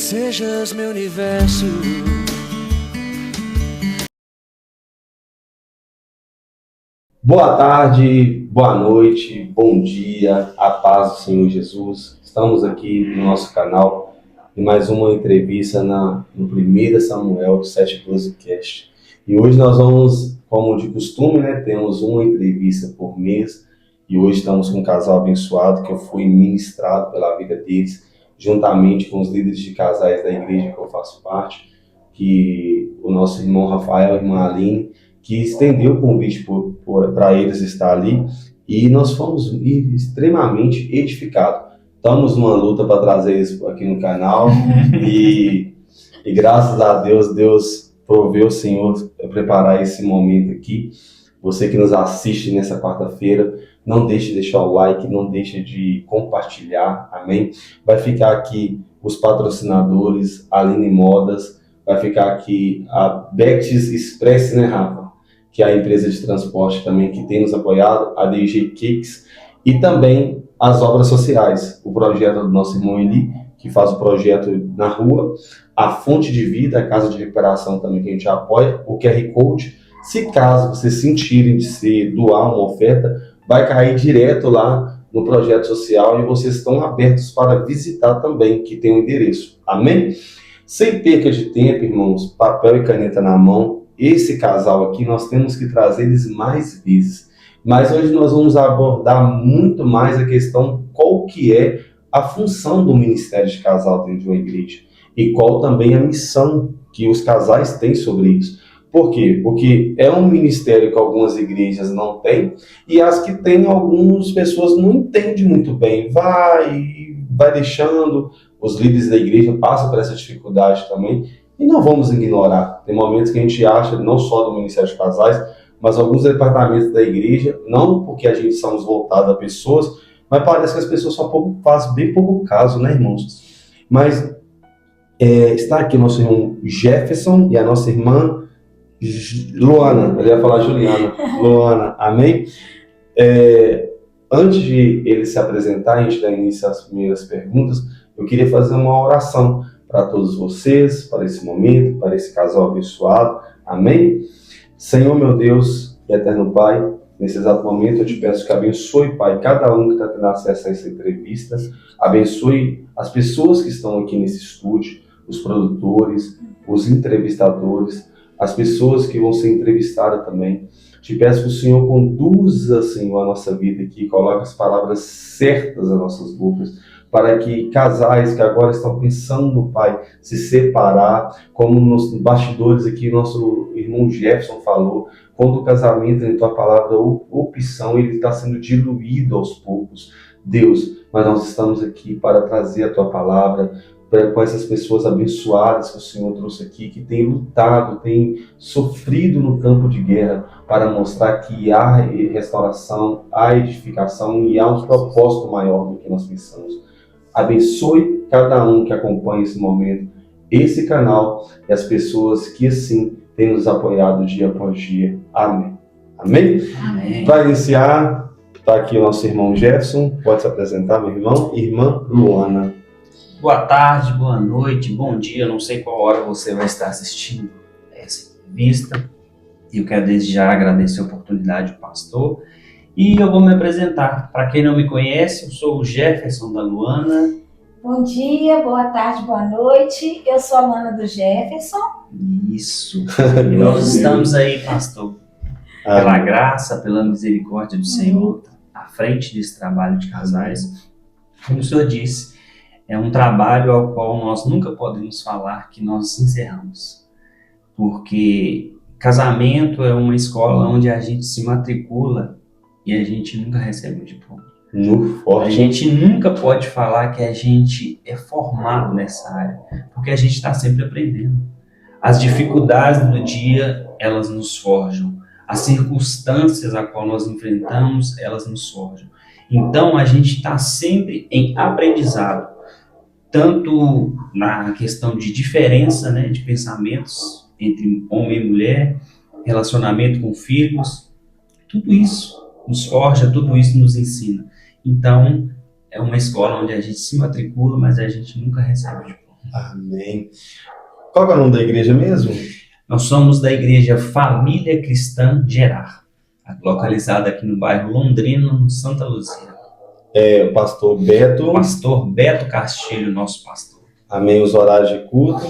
sejas meu universo. Boa tarde, boa noite, bom dia, a paz do Senhor Jesus. Estamos aqui no nosso canal em mais uma entrevista no 1 Samuel do 712 Cast. E hoje nós vamos, como de costume, temos uma entrevista por mês. E hoje estamos com um casal abençoado que eu fui ministrado pela vida deles, juntamente com os líderes de casais da igreja que eu faço parte, que o nosso irmão Rafael e a irmã Aline, que estendeu o convite para eles estar ali, e nós fomos extremamente edificados. Estamos numa luta para trazer eles aqui no canal, e graças a Deus, Deus proveu o Senhor a preparar esse momento aqui. Você que nos assiste nessa quarta-feira, não deixe de deixar o like, não deixe de compartilhar, amém? Vai ficar aqui os patrocinadores, a Aline Modas, vai ficar aqui a Bectis Express, Rafa? Que é a empresa de transporte também que tem nos apoiado, a DG Cakes, e também as obras sociais, o projeto do nosso irmão Eli, que faz o projeto na rua, a Fonte de Vida, a casa de recuperação também que a gente apoia, o QR Code. Se caso vocês sentirem de se doar uma oferta, vai cair direto lá no projeto social e vocês estão abertos para visitar também, que tem o endereço. Amém? Sem perca de tempo, irmãos, papel e caneta na mão, esse casal aqui nós temos que trazer eles mais vezes. Mas hoje nós vamos abordar muito mais a questão qual que é a função do ministério de casal dentro de uma igreja e qual também a missão que os casais têm sobre isso. Por quê? Porque é um ministério que algumas igrejas não têm, e as que têm, algumas pessoas não entendem muito bem. Vai deixando, os líderes da igreja passam por essa dificuldade também, e não vamos ignorar. Tem momentos que a gente acha, não só do Ministério de Casais, mas alguns departamentos da igreja, não porque a gente somos voltados a pessoas, mas parece que as pessoas fazem bem pouco caso, irmãos? Mas está aqui o nosso irmão Jefferson e a nossa irmã Luana, eu ia falar Juliana, Luana, amém? Antes de ele se apresentar, a gente dar início às primeiras perguntas, eu queria fazer uma oração para todos vocês, para esse momento, para esse casal abençoado, amém? Senhor, meu Deus e eterno Pai, nesse exato momento eu te peço que abençoe, Pai, cada um que está tendo acesso a essa entrevista, abençoe as pessoas que estão aqui nesse estúdio, os produtores, os entrevistadores, as pessoas que vão ser entrevistadas também. Te peço que o Senhor conduza, Senhor, a nossa vida aqui, coloque as palavras certas nas nossas bocas, para que casais que agora estão pensando, Pai, se separar, como nos bastidores aqui, nosso irmão Jefferson falou, quando o casamento, em tua palavra, opção, ele está sendo diluído aos poucos. Deus, mas nós estamos aqui para trazer a tua palavra, com essas pessoas abençoadas que o Senhor trouxe aqui, que têm lutado, têm sofrido no campo de guerra, para mostrar que há restauração, há edificação e há um propósito maior do que nós pensamos. Abençoe cada um que acompanha esse momento, esse canal e as pessoas que assim têm nos apoiado dia após dia. Amém. Amém? Amém. Para iniciar, está aqui o nosso irmão Jefferson, pode se apresentar, meu irmão, e irmã Luana. Boa tarde, boa noite, bom dia, não sei qual hora você vai estar assistindo essa entrevista. Eu quero desde já agradecer a oportunidade do pastor e eu vou me apresentar. Para quem não me conhece, eu sou o Jefferson da Luana. Bom dia, boa tarde, boa noite, eu sou a Luana do Jefferson. Isso, e nós estamos aí, pastor, pela graça, pela misericórdia do Senhor, à frente desse trabalho de casais. Como o senhor disse, é um trabalho ao qual nós nunca podemos falar que nós encerramos, porque casamento é uma escola onde a gente se matricula e a gente nunca recebe o diploma. A gente nunca pode falar que a gente é formado nessa área, porque a gente está sempre aprendendo. As dificuldades do dia, elas nos forjam. As circunstâncias a qual nós enfrentamos, elas nos forjam. Então, a gente está sempre em aprendizado, tanto na questão de diferença, de pensamentos entre homem e mulher, relacionamento com filhos, tudo isso nos forja, tudo isso nos ensina. Então, é uma escola onde a gente se matricula, mas a gente nunca recebe o diploma. Amém. Qual que é o nome da igreja mesmo? Nós somos da Igreja Família Cristã Gerar, localizada aqui no bairro Londrina, no Santa Luzia. É o pastor Beto. Pastor Beto Castilho, nosso pastor. Amém. Os horários de culto.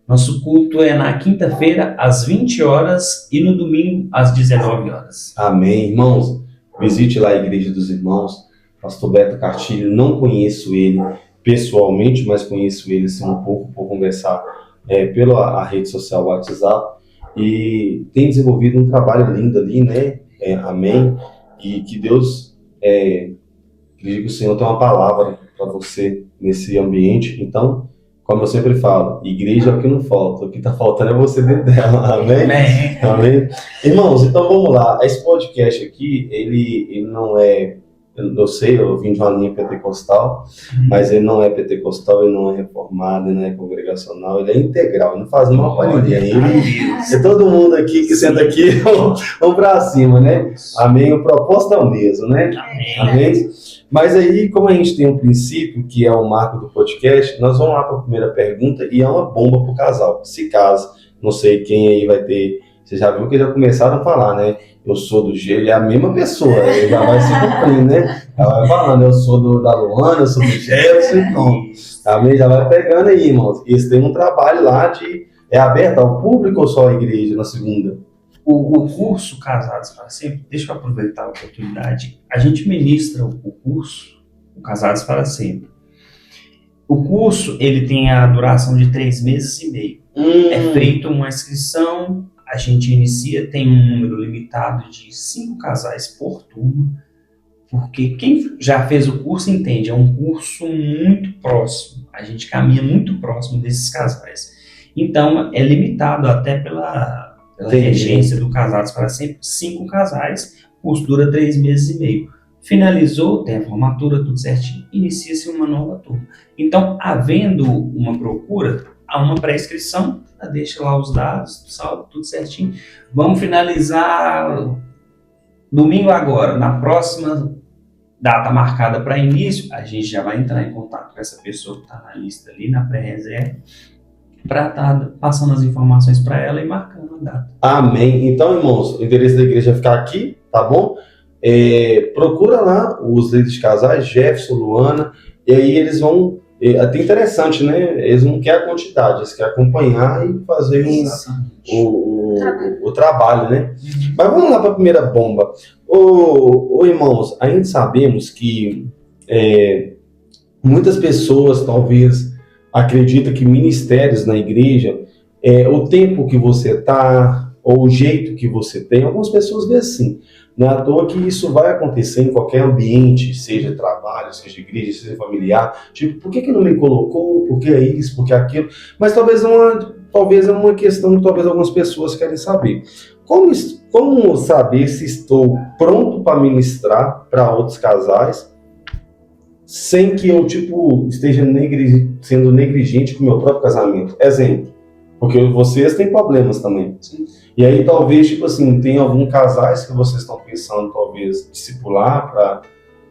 Nosso culto é na quinta-feira, às 20 horas e no domingo, às 19 horas. Amém. Irmãos, visite lá a Igreja dos Irmãos. Pastor Beto Castilho, não conheço ele pessoalmente, mas conheço ele assim, um pouco por conversar pela rede social WhatsApp. E tem desenvolvido um trabalho lindo ali, né? Amém. E que Deus, acredito que o Senhor tem uma palavra para você nesse ambiente. Então, como eu sempre falo, igreja é o que não falta. O que está faltando é você dentro dela. Amém? Amém. Amém? Irmãos, então vamos lá. Esse podcast aqui, ele não é... Eu sei, eu vim de uma linha pentecostal, mas ele não é pentecostal, ele não é reformado, ele não é congregacional, ele é integral, ele não faz mal para ninguém. É todo mundo aqui que senta aqui, vamos para cima, né? Amém? O propósito é o mesmo, né? Amém? Mas aí, como a gente tem um princípio, que é o marco do podcast, nós vamos lá para a primeira pergunta e é uma bomba para o casal. Se caso, não sei quem aí vai ter... Você já viu que já começaram a falar, né? Eu sou do G, é a mesma pessoa, ele já vai se cumprindo, né? Já vai falando, eu sou da Luana, eu sou do Gerson, então, amém? Já vai pegando aí, irmãos. Eles têm um trabalho lá é aberto ao público ou só à igreja na segunda? O curso Casados para Sempre, deixa eu aproveitar a oportunidade, a gente ministra o curso, o Casados para Sempre. O curso, ele tem a duração de 3 meses e meio. É feita uma inscrição, a gente inicia, tem um número limitado de 5 casais por turma, porque quem já fez o curso entende, é um curso muito próximo, a gente caminha muito próximo desses casais. Então, é limitado até pela regência do Casados para Sempre, 5 casais, o curso dura 3 meses e meio. Finalizou, tem a formatura, tudo certinho, inicia-se uma nova turma. Então, havendo uma procura, há uma pré-inscrição, deixa lá os dados, salve, tudo certinho. Vamos finalizar domingo agora, na próxima data marcada para início, a gente já vai entrar em contato com essa pessoa que está na lista ali, na pré-reserva, para estar passando as informações para ela e marcando a data. Amém. Então, irmãos, o endereço da igreja vai ficar aqui, tá bom? Procura lá os líderes de casais, Jefferson, Luana, e aí eles vão... É até interessante, né? Eles não querem a quantidade, eles querem acompanhar e fazer o trabalho, né? Mas vamos lá para a primeira bomba. Irmãos, ainda sabemos que muitas pessoas talvez acreditam que ministérios na igreja, o tempo que você está, ou o jeito que você tem, algumas pessoas veem assim. Não é à toa que isso vai acontecer em qualquer ambiente, seja trabalho, seja igreja, seja familiar. Tipo, por que não me colocou? Por que é isso? Por que é aquilo? Mas talvez é uma questão que talvez algumas pessoas querem saber. Como saber se estou pronto para ministrar para outros casais sem que eu esteja sendo negligente com o meu próprio casamento? Exemplo, porque vocês têm problemas também. Sim. E aí talvez, tem alguns casais que vocês estão pensando, talvez, discipular para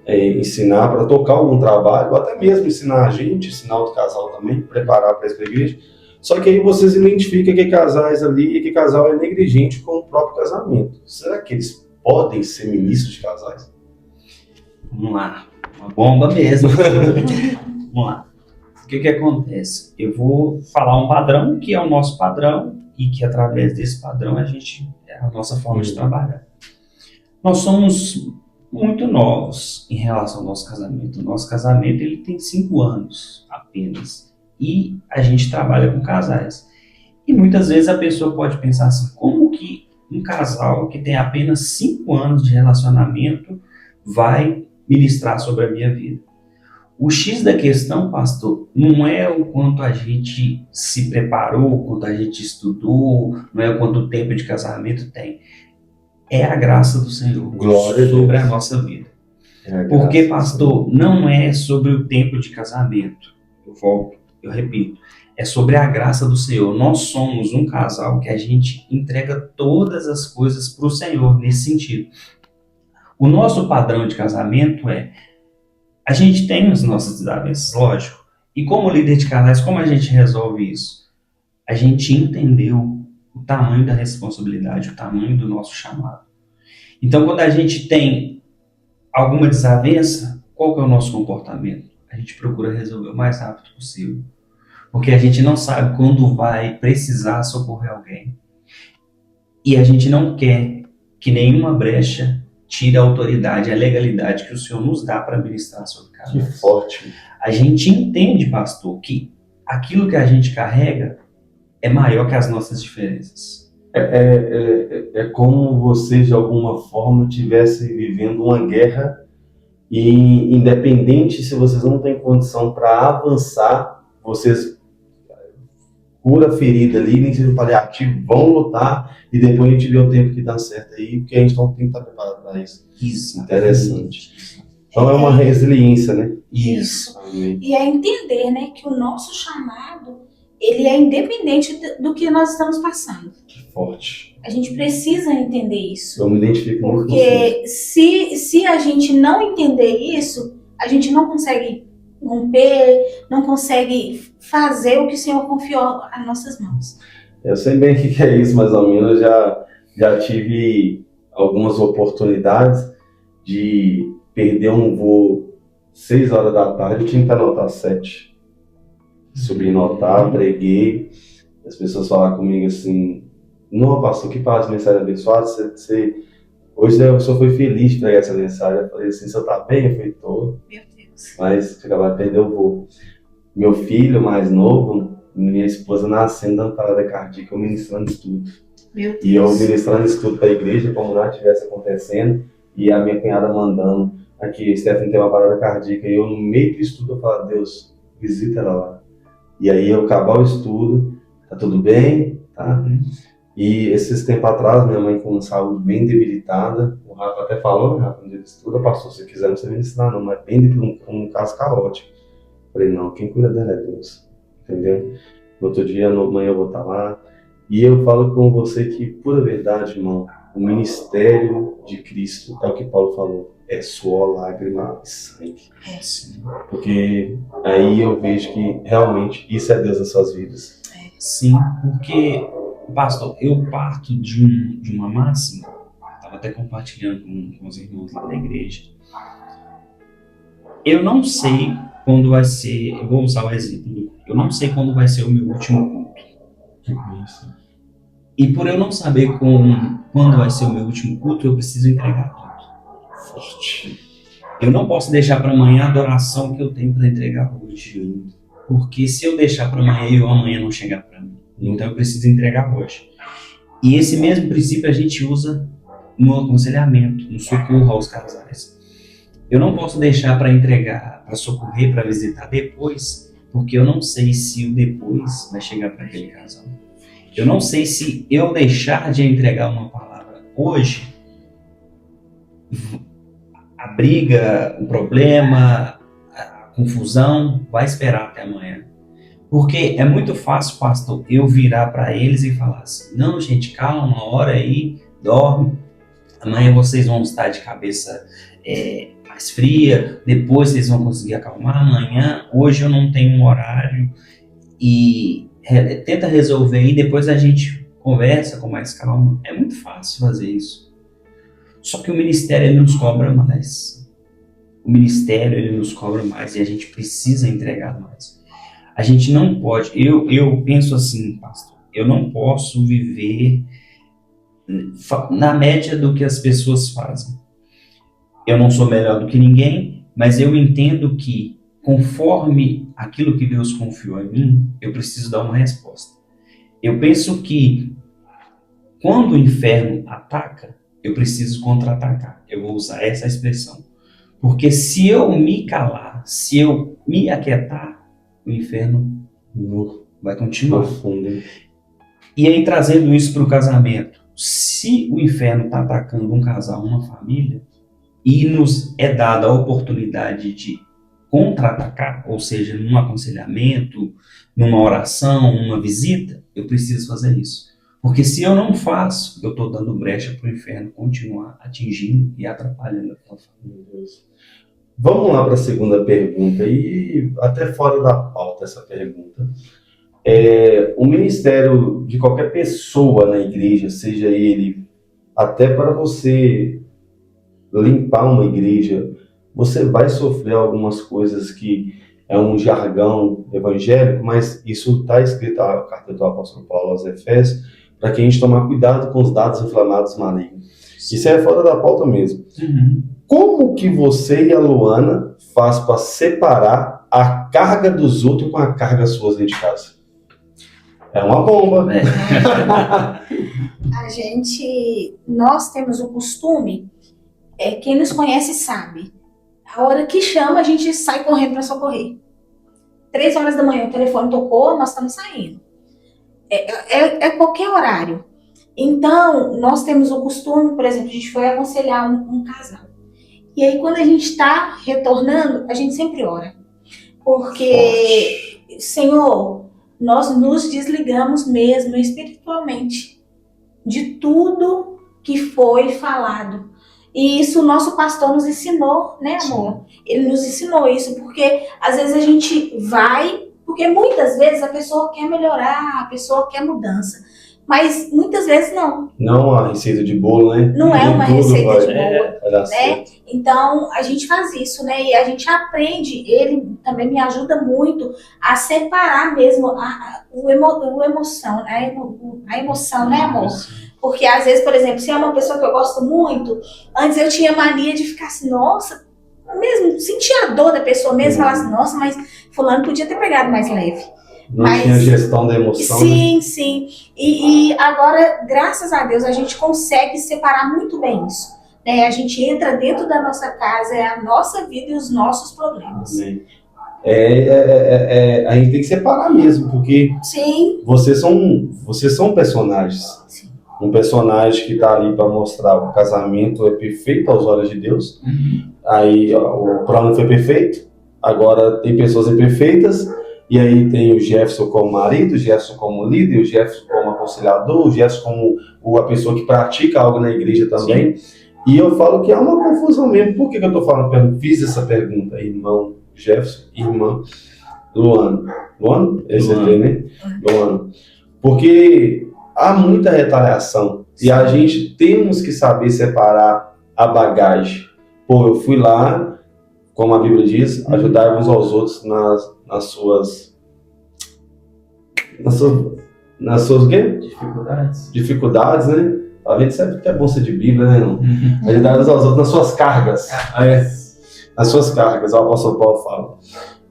ensinar, para tocar algum trabalho, ou até mesmo ensinar a gente, ensinar outro casal também, preparar para essa igreja. Só que aí vocês identificam que casais ali e que casal é negligente com o próprio casamento. Será que eles podem ser ministros de casais? Vamos lá, uma bomba mesmo. Vamos lá. O que acontece? Eu vou falar um padrão que é o nosso padrão, e que através desse padrão é a nossa forma de trabalhar. Nós somos muito novos em relação ao nosso casamento. O nosso casamento ele tem 5 anos apenas. E a gente trabalha com casais. E muitas vezes a pessoa pode pensar assim, como que um casal que tem apenas 5 anos de relacionamento vai ministrar sobre a minha vida? O X da questão, pastor, não é o quanto a gente se preparou, o quanto a gente estudou, não é o quanto tempo de casamento tem. É a graça do Senhor sobre a nossa vida. Porque, pastor, não é sobre o tempo de casamento. Eu repito, é sobre a graça do Senhor. Nós somos um casal que a gente entrega todas as coisas para o Senhor nesse sentido. O nosso padrão de casamento a gente tem as nossas desavenças, lógico, E como líder de casais, como a gente resolve isso? A gente entendeu o tamanho da responsabilidade, o tamanho do nosso chamado. Então, quando a gente tem alguma desavença, qual que é o nosso comportamento? A gente procura resolver o mais rápido possível. Porque a gente não sabe quando vai precisar socorrer alguém. E a gente não quer que nenhuma brecha tire a autoridade, a legalidade que o Senhor nos dá para ministrar sobre Que casais. forte. A gente entende, pastor, que aquilo que a gente carrega é maior que as nossas diferenças. É como você, de alguma forma, estivesse vivendo uma guerra e, independente se vocês não têm condição para avançar, vocês cura a ferida ali, nem seja paliativo, vão lutar e depois a gente vê o tempo que dá certo aí, porque a gente não tem que estar preparado para isso. Isso. Interessante. Então é uma resiliência, né? Isso. Amém. E é entender, né, que o nosso chamado, ele é independente do que nós estamos passando. Que forte. A gente precisa entender isso. Eu me identifico muito com você. Porque se a gente não entender isso, a gente não consegue romper, não consegue fazer o que o Senhor confiou às nossas mãos. Eu sei bem o que é isso, mais ou menos. Já tive algumas oportunidades de perder um voo 6 horas da tarde, eu tinha que estar no hotel 7. Subi no altar, preguei, as pessoas falaram comigo assim: não, pastor, que palavra de mensagem abençoada, hoje eu só fui feliz de pregar essa mensagem. Eu falei assim: você tá bem? Eu falei: tô. Meu Deus. Mas acabaram de perder o voo. Meu filho mais novo, minha esposa nascendo, dando parada cardíaca, eu ministrando estudo. Meu Deus. E eu ministrando estudo para a igreja, como nada estivesse acontecendo, e a minha cunhada mandando aqui: Stephanie tem uma parada cardíaca, e eu no meio do estudo eu falo: Deus, visita ela lá. E aí eu acabar o estudo, tá tudo bem, tá? E esses tempos atrás, minha mãe com saúde bem debilitada, o Rafa até falou, né, Rafa, no dia do estudo: pastor, se quiser não precisa ministrar não, mas bem um caso caótico. Falei: não, quem cuida dela é Deus, entendeu? No outro dia, amanhã eu vou estar lá. E eu falo com você que, pura verdade, irmão, o ministério de Cristo é o que Paulo falou: é suor, lágrima e sangue. Sim. Porque aí eu vejo que realmente isso é Deus nas suas vidas. Sim, porque, pastor, eu parto de uma máxima, estava até compartilhando com os irmãos lá da igreja. Eu não sei quando vai ser, eu vou usar o exemplo, eu não sei quando vai ser o meu último culto. E por eu não saber quando vai ser o meu último culto, eu preciso entregar tudo. Forte. Eu não posso deixar para amanhã a adoração que eu tenho para entregar hoje. Porque se eu deixar para amanhã e amanhã não chegar para mim, então eu preciso entregar hoje. E esse mesmo princípio a gente usa no aconselhamento, no socorro aos casais. Eu não posso deixar para entregar, para socorrer, para visitar depois, porque eu não sei se o depois vai chegar para aquele casal. Eu não sei se eu deixar de entregar uma palavra hoje, a briga, o problema, a confusão vai esperar até amanhã. Porque é muito fácil, pastor, eu virar para eles e falar assim: não, gente, calma, uma hora aí, dorme. Amanhã vocês vão estar de cabeça mais fria, depois vocês vão conseguir acalmar. Amanhã, hoje eu não tenho um horário, e tenta resolver e depois a gente conversa com mais calma. É muito fácil fazer isso. Só que o ministério, ele nos cobra mais. O ministério, ele nos cobra mais e a gente precisa entregar mais. A gente não pode, eu penso assim, pastor, eu não posso viver na média do que as pessoas fazem. Eu não sou melhor do que ninguém, mas eu entendo que, conforme aquilo que Deus confiou em mim, eu preciso dar uma resposta. Eu penso que, quando o inferno ataca, eu preciso contra-atacar. Eu vou usar essa expressão. Porque se eu me calar, se eu me aquietar, o inferno vai continuar. Profundo. E aí, trazendo isso para o casamento, se o inferno está atacando um casal, uma família, e nos é dada a oportunidade de contra-atacar, ou seja, num aconselhamento, numa oração, numa visita, eu preciso fazer isso. Porque se eu não faço, eu estou dando brecha para o inferno continuar atingindo e atrapalhando aquela família. Vamos lá para a segunda pergunta, e até fora da pauta essa pergunta. O ministério de qualquer pessoa na igreja, seja ele até para você limpar uma igreja, você vai sofrer algumas coisas que é um jargão evangélico, mas isso está escrito na carta do apóstolo Paulo aos Efésios, para que a gente tomar cuidado com os dados inflamados malignos. Isso é fora da pauta mesmo. Como que você e a Luana faz para separar a carga dos outros com a carga suas dentro de casa? É uma bomba. Nós temos o costume, quem nos conhece sabe, a hora que chama a gente sai correndo para socorrer. 3 horas da manhã o telefone tocou, nós estamos saindo. É qualquer horário. Então, nós temos o costume, por exemplo, a gente foi aconselhar um casal. E aí, quando a gente está retornando, a gente sempre ora. Porque, Senhor, nós nos desligamos mesmo espiritualmente de tudo que foi falado. E isso o nosso pastor nos ensinou, né, amor? Ele nos ensinou isso, porque às vezes a gente vai, porque muitas vezes a pessoa quer melhorar, a pessoa quer mudança. Mas muitas vezes não. Não a receita de bolo, né? Não é uma receita de bolo, vai dar né? certo. Então, a gente faz isso, né? E a gente aprende, ele também me ajuda muito a separar mesmo a emoção, a emoção, né, amor? Porque às vezes, por exemplo, se é uma pessoa que eu gosto muito, antes eu tinha mania de ficar assim, nossa, mesmo sentia a dor da pessoa mesmo, falar assim, nossa, mas fulano podia ter pegado mais leve. Não tinha gestão da emoção. Sim, né? sim. E agora, graças a Deus, a gente consegue separar muito bem isso. Né? A gente entra dentro da nossa casa, é a nossa vida e os nossos problemas. Amém. A gente tem que separar mesmo, porque Sim. vocês são personagens. Sim. Um personagem que está ali para mostrar o casamento é perfeito aos olhos de Deus. Aí o plano foi perfeito, agora tem pessoas imperfeitas. E aí tem o Jefferson como marido, o Jefferson como líder, o Jefferson como aconselhador, o Jefferson como a pessoa que pratica algo na igreja também. Sim. E eu falo que há uma confusão mesmo. Por que eu estou falando? Fiz essa pergunta, irmão Jefferson, irmã Luana. Luana? Esse aqui, né? Luana. Porque há muita retaliação. Sim. E a gente temos que saber separar a bagagem. Pô, eu fui lá, como a Bíblia diz, ajudar uns aos outros nas suas o quê? Dificuldades, né? A gente sabe que é bom ser de Bíblia, né? Não? Ajudar uns aos outros nas suas cargas. Nas suas cargas, o apóstolo Paulo fala.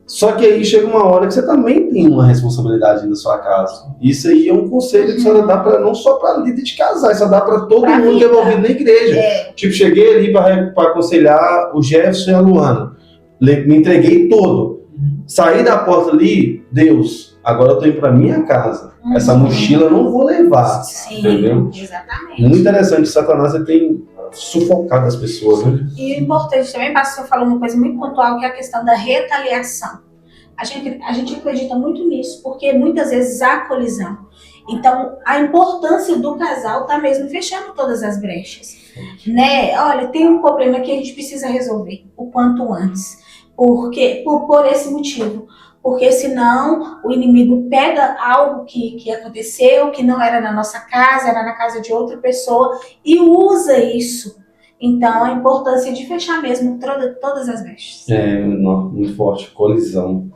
Só que aí chega uma hora que você também tem uma responsabilidade na sua casa. Isso aí é um conselho que só dá para não só para líder de casais, só dá para todo mundo envolvido na igreja. Tipo, cheguei ali para aconselhar o Jefferson e a Luana. Me entreguei todo. Saí da porta ali, Deus, agora eu tô indo pra minha casa. Essa mochila eu não vou levar. Sim, entendeu? Exatamente. Muito interessante, Satanás tem sufocado as pessoas, né? E o importante também, pastor falou uma coisa muito pontual, que é a questão da retaliação. A gente acredita muito nisso, porque muitas vezes há colisão. Então, a importância do casal tá mesmo fechando todas as brechas. Né? Olha, tem um problema que a gente precisa resolver o quanto antes. Porque, por esse motivo. Porque senão o inimigo pega algo que aconteceu, que não era na nossa casa, era na casa de outra pessoa, e usa isso. Então, a importância de fechar mesmo todas as brechas. Muito forte, colisão.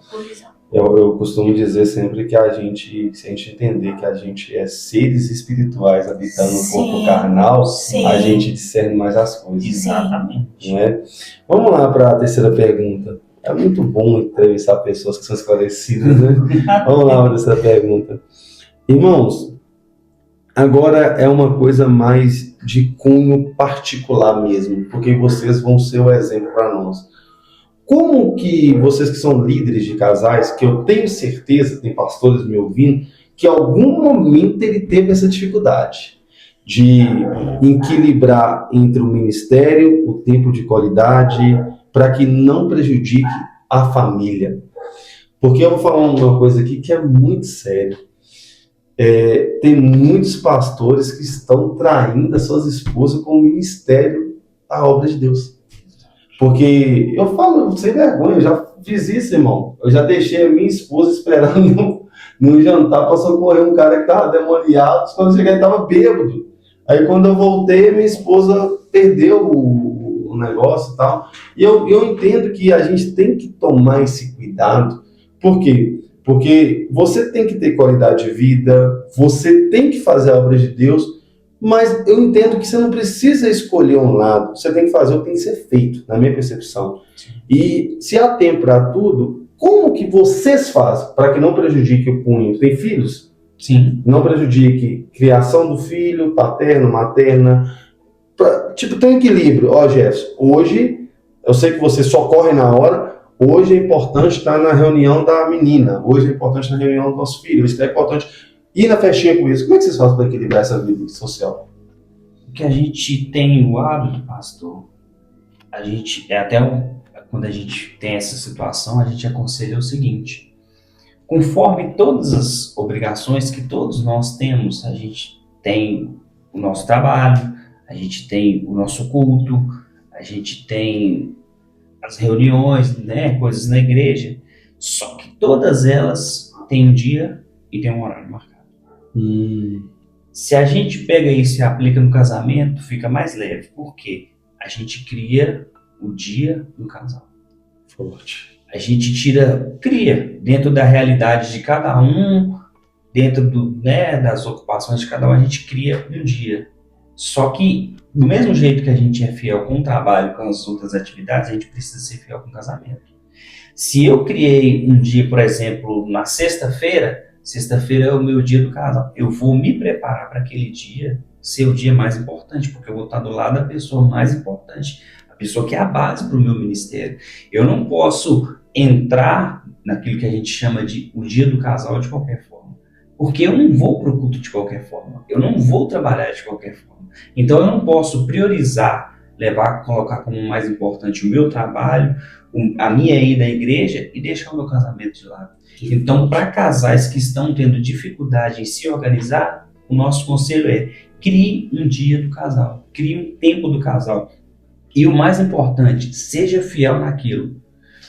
Eu costumo dizer sempre que se a gente entender que a gente é seres espirituais habitando no corpo carnal, a gente discerne mais as coisas. Exatamente. Né? Vamos lá para a terceira pergunta. É muito bom entrevistar pessoas que são esclarecidas, né? Vamos lá para essa pergunta. Irmãos, agora é uma coisa mais de cunho particular mesmo, porque vocês vão ser o exemplo para nós. Como que vocês que são líderes de casais, que eu tenho certeza, tem pastores me ouvindo, que em algum momento ele teve essa dificuldade de equilibrar entre o ministério, o tempo de qualidade, para que não prejudique a família. Porque eu vou falar uma coisa aqui que é muito séria. Tem muitos pastores que estão traindo as suas esposas com o ministério da obra de Deus. Porque eu falo sem vergonha, eu já fiz isso, irmão. Eu já deixei a minha esposa esperando no jantar para socorrer um cara que estava demoniado. Quando eu cheguei, ele estava bêbado. Aí quando eu voltei, minha esposa perdeu o negócio e tal. E eu entendo que a gente tem que tomar esse cuidado. Por quê? Porque você tem que ter qualidade de vida, você tem que fazer a obra de Deus, mas eu entendo que você não precisa escolher um lado, você tem que fazer o que tem que ser feito, na minha percepção. E se há tempo para tudo, como que vocês fazem para que não prejudique o cunho? Tem filhos? Sim. Não prejudique criação do filho, paterno, materna. Tipo, tem um equilíbrio. Ó, Jefferson, hoje, eu sei que você só corre na hora, hoje é importante estar na reunião da menina, hoje é importante estar na reunião do nosso filho, isso é importante ir na festinha com isso. Como é que vocês fazem para equilibrar essa vida social? O que a gente tem o hábito, pastor, a gente, quando a gente tem essa situação, a gente aconselha o seguinte: conforme todas as obrigações que todos nós temos, a gente tem o nosso trabalho, a gente tem o nosso culto, a gente tem as reuniões, né, coisas na igreja, só que todas elas têm um dia e tem um horário marcado. Se a gente pega isso e aplica no casamento, fica mais leve. Por quê? A gente cria o dia do casal. Forte. A gente cria dentro da realidade de cada um, dentro das ocupações de cada um, a gente cria um dia. Só que, do mesmo jeito que a gente é fiel com o trabalho, com as outras atividades, a gente precisa ser fiel com o casamento. Se eu criei um dia, por exemplo, na sexta-feira é o meu dia do casal. Eu vou me preparar para aquele dia ser o dia mais importante, porque eu vou estar do lado da pessoa mais importante, a pessoa que é a base para o meu ministério. Eu não posso entrar naquilo que a gente chama de o dia do casal de qualquer forma, porque eu não vou para o culto de qualquer forma, eu não vou trabalhar de qualquer forma. Então eu não posso priorizar, colocar como mais importante o meu trabalho, a minha ida à igreja e deixar o meu casamento de lado. Então, para casais que estão tendo dificuldade em se organizar, o nosso conselho é: crie um dia do casal, crie um tempo do casal. E o mais importante, seja fiel naquilo.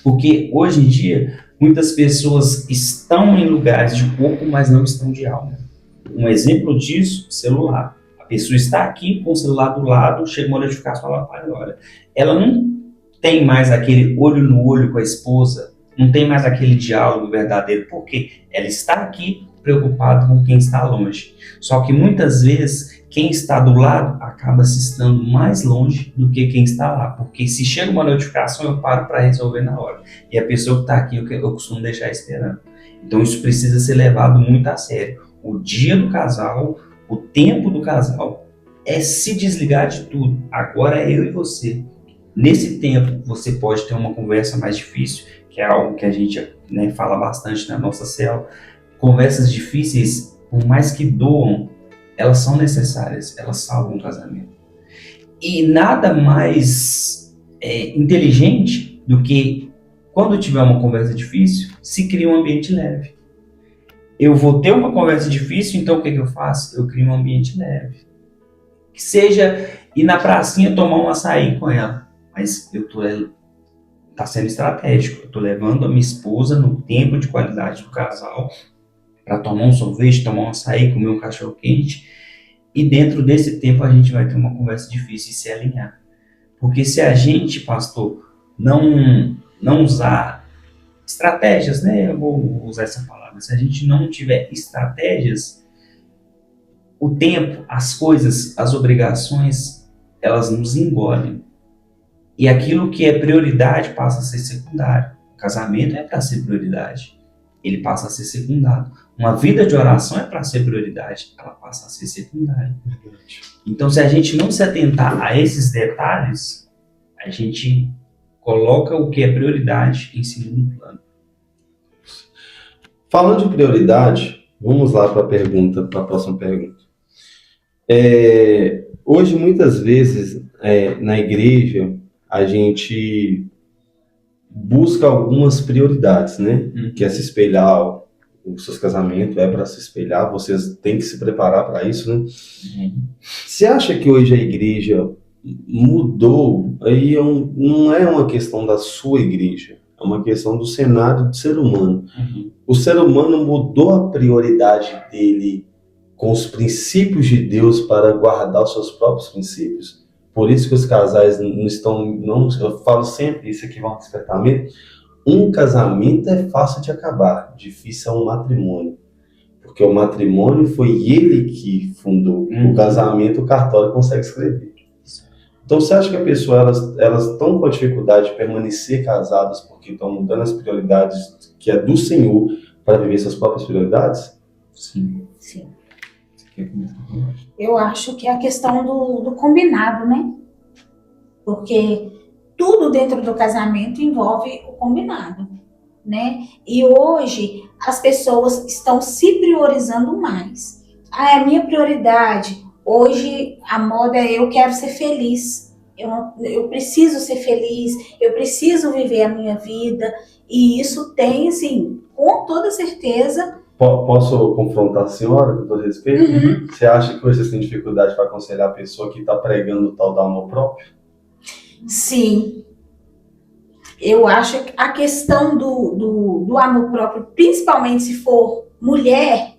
Porque hoje em dia, muitas pessoas estão em lugares de corpo, mas não estão de alma. Um exemplo disso, celular. A pessoa está aqui com o celular do lado, chega uma notificação, ela fala, olha, ela não tem mais aquele olho no olho com a esposa, não tem mais aquele diálogo verdadeiro, porque ela está aqui preocupada com quem está longe. Só que muitas vezes, quem está do lado acaba se estando mais longe do que quem está lá, porque se chega uma notificação, eu paro para resolver na hora. E a pessoa que está aqui, eu costumo deixar esperando. Então isso precisa ser levado muito a sério. O dia do casal, o tempo do casal, é se desligar de tudo. Agora é eu e você. Nesse tempo, você pode ter uma conversa mais difícil, que é algo que a gente fala bastante na nossa célula. Conversas difíceis, por mais que doam, elas são necessárias, elas salvam o casamento. E nada mais inteligente do que, quando tiver uma conversa difícil, se cria um ambiente leve. Eu vou ter uma conversa difícil, então o que eu faço? Eu crio um ambiente leve. Que seja ir na pracinha tomar um açaí com ela. Mas tá sendo estratégico. Eu tô levando a minha esposa no tempo de qualidade do casal para tomar um sorvete, tomar um açaí, comer um cachorro quente. E dentro desse tempo a gente vai ter uma conversa difícil e se alinhar. Porque se a gente, pastor, não usar estratégias, eu vou usar essa palavra, se a gente não tiver estratégias, o tempo, as coisas, as obrigações, elas nos engolem. E aquilo que é prioridade passa a ser secundário. O casamento é para ser prioridade. Ele passa a ser secundário. Uma vida de oração é para ser prioridade. Ela passa a ser secundária. Então, se a gente não se atentar a esses detalhes, a gente coloca o que é prioridade em segundo plano. Falando de prioridade, vamos lá para a próxima pergunta. Hoje, muitas vezes, na igreja, a gente busca algumas prioridades, que é se espelhar, os seus casamentos é para se espelhar, vocês têm que se preparar para isso, Você acha que hoje a igreja mudou, aí não é uma questão da sua igreja, é uma questão do cenário do ser humano. O ser humano mudou a prioridade dele com os princípios de Deus para guardar os seus próprios princípios. Por isso que os casais eu falo sempre, isso aqui vai um despertamento, um casamento é fácil de acabar, difícil é um matrimônio. Porque o matrimônio foi ele que fundou. O casamento, o cartório consegue escrever. Então, você acha que a pessoa, elas estão com a dificuldade de permanecer casadas porque estão mudando as prioridades que é do Senhor para viver suas próprias prioridades? Sim. Sim. Eu acho que é a questão do combinado, né? Porque tudo dentro do casamento envolve o combinado, né? E hoje as pessoas estão se priorizando mais. É a minha prioridade. Hoje a moda é eu quero ser feliz. Eu preciso ser feliz, eu preciso viver a minha vida. E isso tem, assim, com toda certeza. Posso confrontar a senhora com todo respeito? Você acha que hoje vocês têm dificuldade para aconselhar a pessoa que está pregando o tal do amor próprio? Sim. Eu acho que a questão do amor próprio, principalmente se for mulher,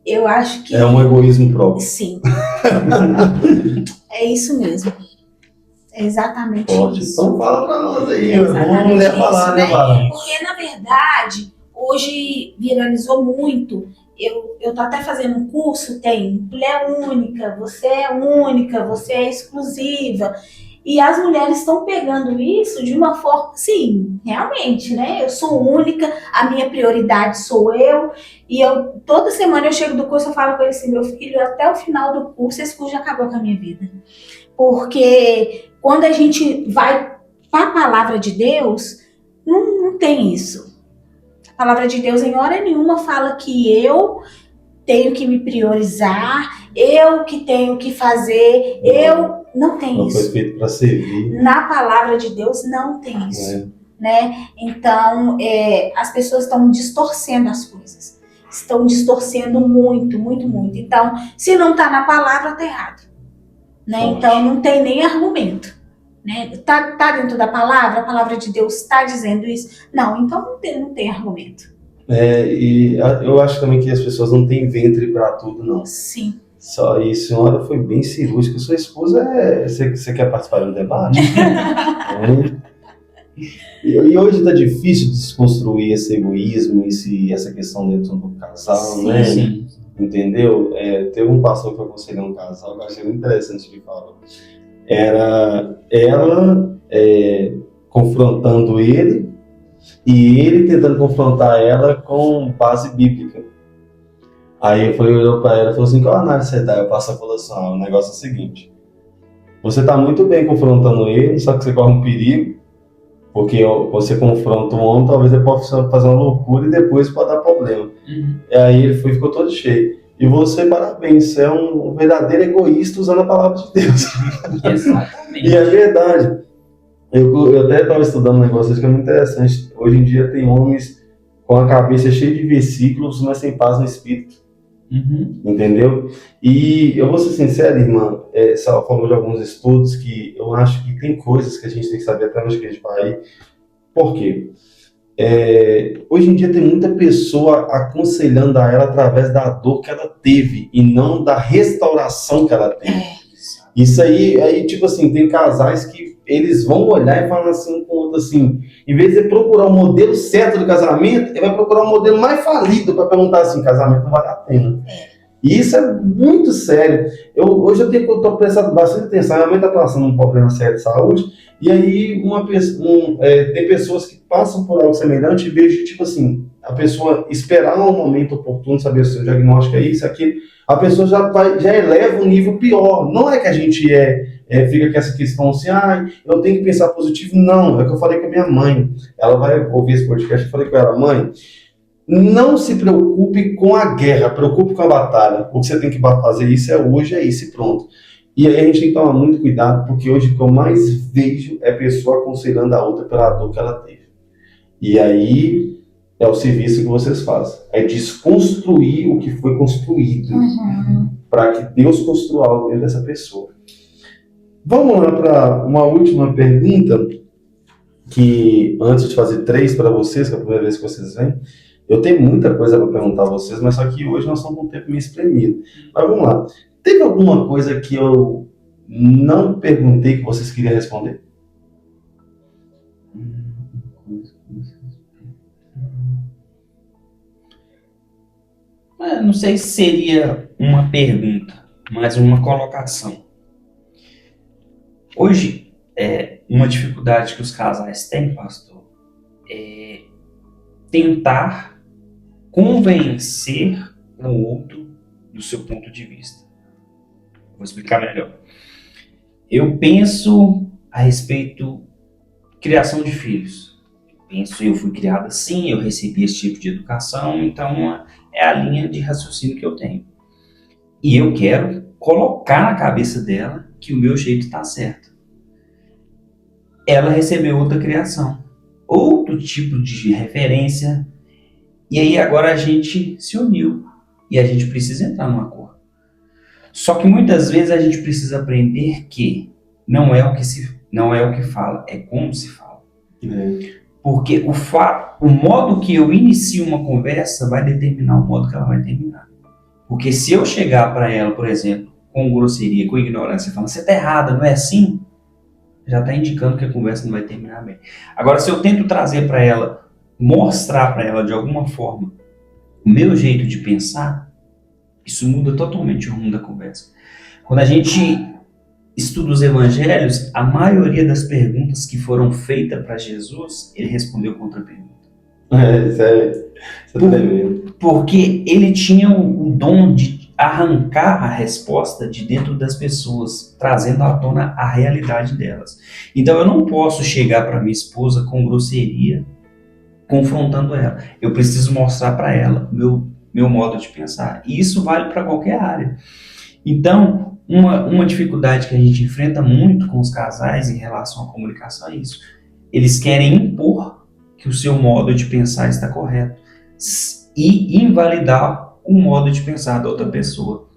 eu acho que... É um egoísmo próprio. Sim. É isso mesmo. É exatamente isso. Então fala pra nós aí. Exatamente Vamos isso, falar, né? né? Porque, na verdade, hoje viralizou muito. Eu tô até fazendo um curso, tem mulher única, você é exclusiva. E as mulheres estão pegando isso de uma forma, sim, realmente, né? Eu sou única, a minha prioridade sou eu. E toda semana eu chego do curso, eu falo com ele assim, meu filho, até o final do curso, esse curso já acabou com a minha vida. Porque quando a gente vai para a palavra de Deus, não tem isso. A palavra de Deus, em hora nenhuma, fala que eu tenho que me priorizar, eu que tenho que fazer, não tem isso. Não foi feito para servir. Na palavra de Deus não tem isso, né? Então, as pessoas estão distorcendo as coisas. Estão distorcendo muito, muito, muito. Então, se não está na palavra, está errado. Né? Então, não tem nem argumento. Né? Tá dentro da palavra? A palavra de Deus está dizendo isso? Não, então não tem argumento. E eu acho também que as pessoas não têm ventre para tudo, não. Sim. Só isso, a senhora foi bem cirúrgica. Sua esposa Você quer participar do debate? E hoje está difícil desconstruir esse egoísmo, essa questão dentro do casal, sim, né? Sim. Entendeu? Teve um pastor que aconselhou um casal, que eu achei muito interessante que falou. Era ela confrontando ele e ele tentando confrontar ela com base bíblica. Aí ele olhou para ela e falou assim, qual análise você dá? Eu passo a falou assim, o negócio é o seguinte, você está muito bem confrontando ele, só que você corre um perigo, porque você confronta um homem, talvez ele possa fazer uma loucura e depois pode dar problema. E aí ele ficou todo cheio. E você, parabéns, você é um verdadeiro egoísta usando a palavra de Deus. Exatamente. E é verdade. Eu até estava estudando um negócio que é muito interessante. Hoje em dia tem homens com a cabeça cheia de versículos, mas sem paz no espírito. Entendeu? E eu vou ser sincero, irmã, só falou de alguns estudos que eu acho que tem coisas que a gente tem que saber até onde que a gente vai ir. Por quê? Hoje em dia tem muita pessoa aconselhando a ela através da dor que ela teve e não da restauração que ela teve. Isso aí, tipo assim, tem casais que eles vão olhar e falar assim com o outro assim, em vez de procurar o modelo certo do casamento, ele vai procurar o modelo mais falido para perguntar assim, casamento não vale a pena. E isso é muito sério. Hoje eu estou prestando bastante atenção, minha mãe está passando um problema sério de saúde, e aí tem pessoas que passam por algo semelhante e vejo, tipo assim, a pessoa esperar um momento oportuno, saber se o diagnóstico é isso, aquilo, a pessoa já eleva um nível pior. Não é que a gente fica com essa questão assim, eu tenho que pensar positivo. Não, é o que eu falei com a minha mãe. Ela vai ouvir esse podcast, eu falei com ela, mãe, não se preocupe com a guerra, preocupe com a batalha. O que você tem que fazer isso hoje, é isso e pronto. E aí a gente tem que tomar muito cuidado, porque hoje o que eu mais vejo é pessoa aconselhando a outra pela dor que ela teve. E aí é o serviço que vocês fazem. É desconstruir o que foi construído, para que Deus construa algo dentro dessa pessoa. Vamos lá para uma última pergunta, que antes de fazer 3 para vocês, que é a primeira vez que vocês vêm, eu tenho muita coisa para perguntar a vocês, mas só que hoje nós estamos com um tempo meio espremido. Mas vamos lá. Teve alguma coisa que eu não perguntei que vocês queriam responder? Não sei se seria uma pergunta, mas uma colocação. Hoje, uma dificuldade que os casais têm, pastor, é tentar convencer o outro do seu ponto de vista. Vou explicar melhor. Eu penso a respeito de criação de filhos. Eu fui criado assim, eu recebi esse tipo de educação, então é a linha de raciocínio que eu tenho. E eu quero colocar na cabeça dela que o meu jeito está certo. Ela recebeu outra criação, outro tipo de referência, e aí agora a gente se uniu e a gente precisa entrar num acordo. Só que muitas vezes a gente precisa aprender que não é o que fala, é como se fala. Porque o modo que eu inicio uma conversa vai determinar o modo que ela vai terminar. Porque se eu chegar para ela, por exemplo, com grosseria, com ignorância, falando, você está errada, não é assim? Já está indicando que a conversa não vai terminar bem. Agora, se eu tento trazer para ela, mostrar para ela de alguma forma o meu jeito de pensar, isso muda totalmente o rumo da conversa. Quando a gente estuda os evangelhos, a maioria das perguntas que foram feitas para Jesus, ele respondeu com outra pergunta. Isso é tremendo. Porque ele tinha o dom de arrancar a resposta de dentro das pessoas, trazendo à tona a realidade delas. Então eu não posso chegar para minha esposa com grosseria, confrontando ela. Eu preciso mostrar para ela meu modo de pensar. E isso vale para qualquer área. Então, uma dificuldade que a gente enfrenta muito com os casais em relação à comunicação é isso. Eles querem impor que o seu modo de pensar está correto e invalidar o modo de pensar da outra pessoa.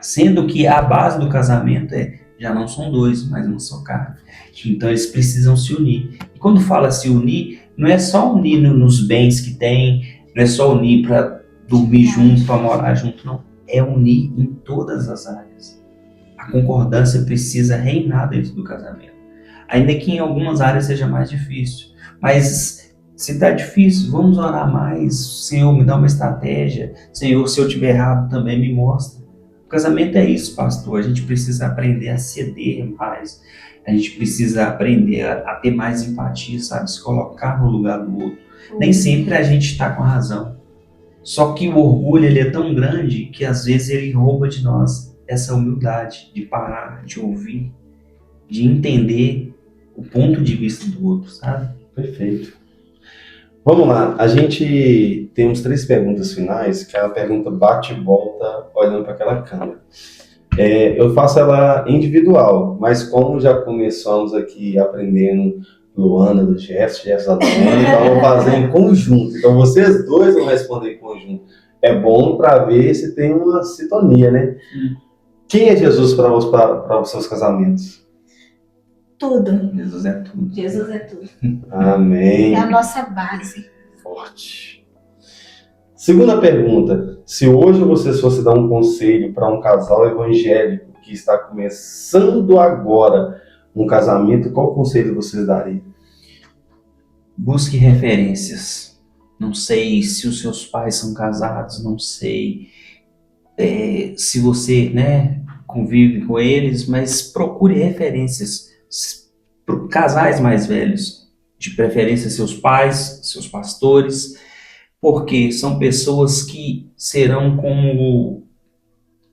Sendo que a base do casamento já não são dois, mas uma só carne. Então eles precisam se unir. E quando fala se unir, não é só unir nos bens que tem, não é só unir para dormir junto, para morar junto, não. É unir em todas as áreas. A concordância precisa reinar dentro do casamento. Ainda que em algumas áreas seja mais difícil. Mas se está difícil, vamos orar mais. Senhor, me dá uma estratégia. Senhor, se eu estiver errado, também me mostra. O casamento é isso, pastor. A gente precisa aprender a ceder mais. A gente precisa aprender a ter mais empatia, sabe? Se colocar no lugar do outro. Nem sempre a gente está com a razão. Só que o orgulho ele é tão grande que às vezes ele rouba de nós essa humildade de parar, de ouvir, de entender o ponto de vista do outro, sabe? Perfeito. Vamos lá, a gente tem uns 3 perguntas finais, que é a pergunta bate e volta olhando para aquela câmera. Eu faço ela individual, mas como já começamos aqui aprendendo Luana do Jefferson da Luana, então vamos fazer em conjunto. Então vocês dois vão responder em conjunto. É bom para ver se tem uma sintonia, né? Quem é Jesus para os seus casamentos? Tudo. Jesus é tudo. Jesus é tudo. Amém. É a nossa base. Forte. Segunda pergunta. Se hoje vocês fossem dar um conselho para um casal evangélico que está começando agora um casamento, qual conselho vocês dariam? Busque referências. Não sei se os seus pais são casados, não sei se você, convive com eles, mas procure referências. Casais mais velhos, de preferência seus pais, seus pastores, porque são pessoas que serão como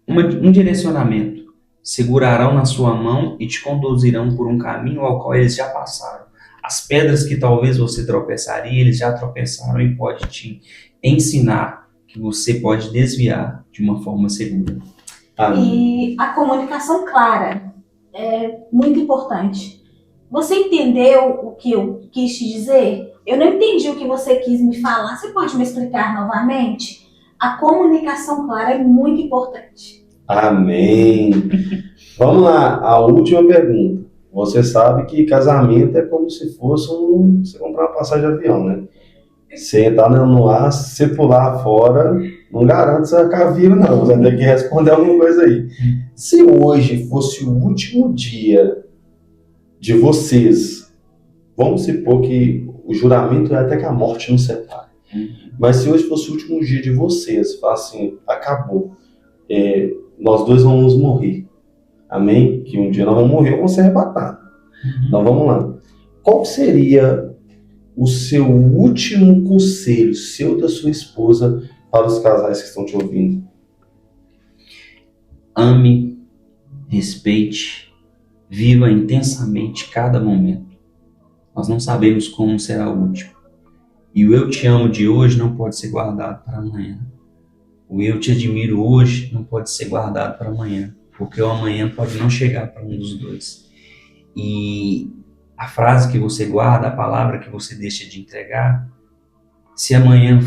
um direcionamento, segurarão na sua mão e te conduzirão por um caminho ao qual eles já passaram. As pedras que talvez você tropeçaria, eles já tropeçaram e pode te ensinar que você pode desviar de uma forma segura. E a comunicação clara é muito importante. Você entendeu o que eu quis te dizer? Eu não entendi o que você quis me falar. Você pode me explicar novamente? A comunicação clara é muito importante. Amém. Vamos lá, a última pergunta. Você sabe que casamento é como se fosse você comprar uma passagem de avião, né? Você entrar no ar, se você pular fora, não garanto que você vai ficar vivo, não. Você vai ter que responder alguma coisa aí. Se hoje fosse o último dia de vocês, vamos supor que o juramento é até que a morte nos separe. Mas se hoje fosse o último dia de vocês, fala assim, acabou. Nós dois vamos morrer. Amém? Que um dia nós vamos morrer ou vamos ser arrebatados. Então vamos lá. Qual seria o seu último conselho, seu da sua esposa, para os casais que estão te ouvindo? Ame, respeite, viva intensamente cada momento. Nós não sabemos como será o último. E o eu te amo de hoje não pode ser guardado para amanhã. O eu te admiro hoje não pode ser guardado para amanhã, porque o amanhã pode não chegar para um dos dois. E a frase que você guarda, a palavra que você deixa de entregar, se amanhã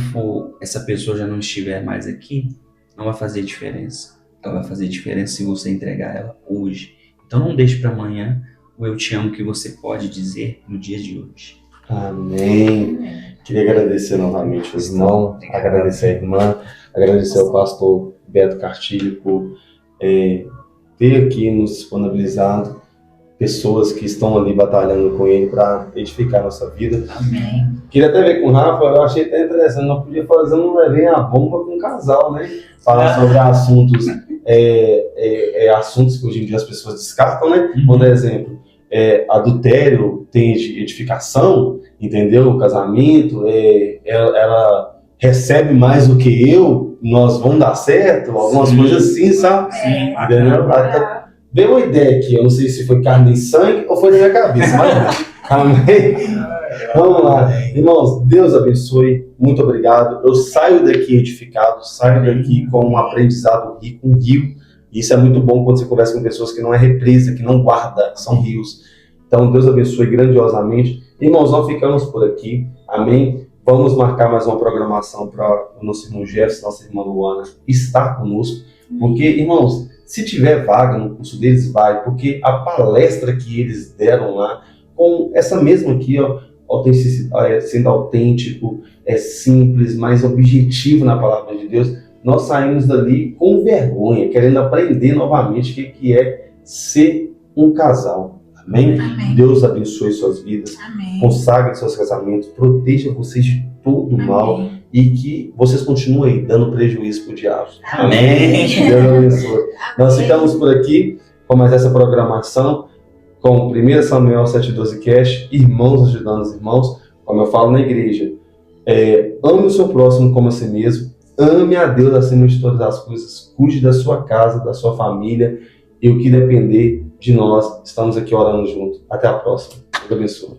essa pessoa já não estiver mais aqui, não vai fazer diferença. Ela vai fazer diferença se você entregar ela hoje. Então não deixe para amanhã o eu te amo que você pode dizer no dia de hoje. Amém. Queria agradecer novamente o irmão, agradecer a irmã, agradecer ao pastor Beto Cartilho por ter aqui nos disponibilizado pessoas que estão ali batalhando com ele para edificar a nossa vida. Amém. Queria até ver com o Rafa, eu achei até interessante, nós podíamos fazer um levem a bomba com um casal, né? Falar sobre assuntos, assuntos que hoje em dia as pessoas descartam, né? Por exemplo, adultério tem edificação, entendeu? O casamento, ela recebe mais do que eu, nós vamos dar certo, algumas coisas assim, sabe? Entendeu? Veio uma ideia aqui, eu não sei se foi carne e sangue ou foi na minha cabeça, mas amém? Vamos lá. Irmãos, Deus abençoe, muito obrigado. Eu saio daqui edificado, saio daqui com um aprendizado rico, um rio. Isso é muito bom quando você conversa com pessoas que não é represa, que não guarda, são rios. Então, Deus abençoe grandiosamente. Irmãos, nós ficamos por aqui, amém? Vamos marcar mais uma programação para o nosso irmão Jefferson, nossa irmã Luana, estar conosco, porque, irmãos, se tiver vaga no curso deles, vai, porque a palestra que eles deram lá, com essa mesma aqui, ó, autenticidade, sendo autêntico, simples, mais objetivo na palavra de Deus, nós saímos dali com vergonha, querendo aprender novamente o que é ser um casal. Amém? Amém. Deus abençoe suas vidas, Amém. consagre seus casamentos, proteja vocês de todo mal e que vocês continuem dando prejuízo para o diabo. Amém. Deus abençoe. Nós ficamos por aqui com mais essa programação com 1 Samuel 7,12 Cash, irmãos ajudando os irmãos, como eu falo na igreja. Ame o seu próximo como a si mesmo, ame a Deus acima de todas as coisas, cuide da sua casa, da sua família e o que depender de nós, estamos aqui orando juntos. Até a próxima. Deus abençoe.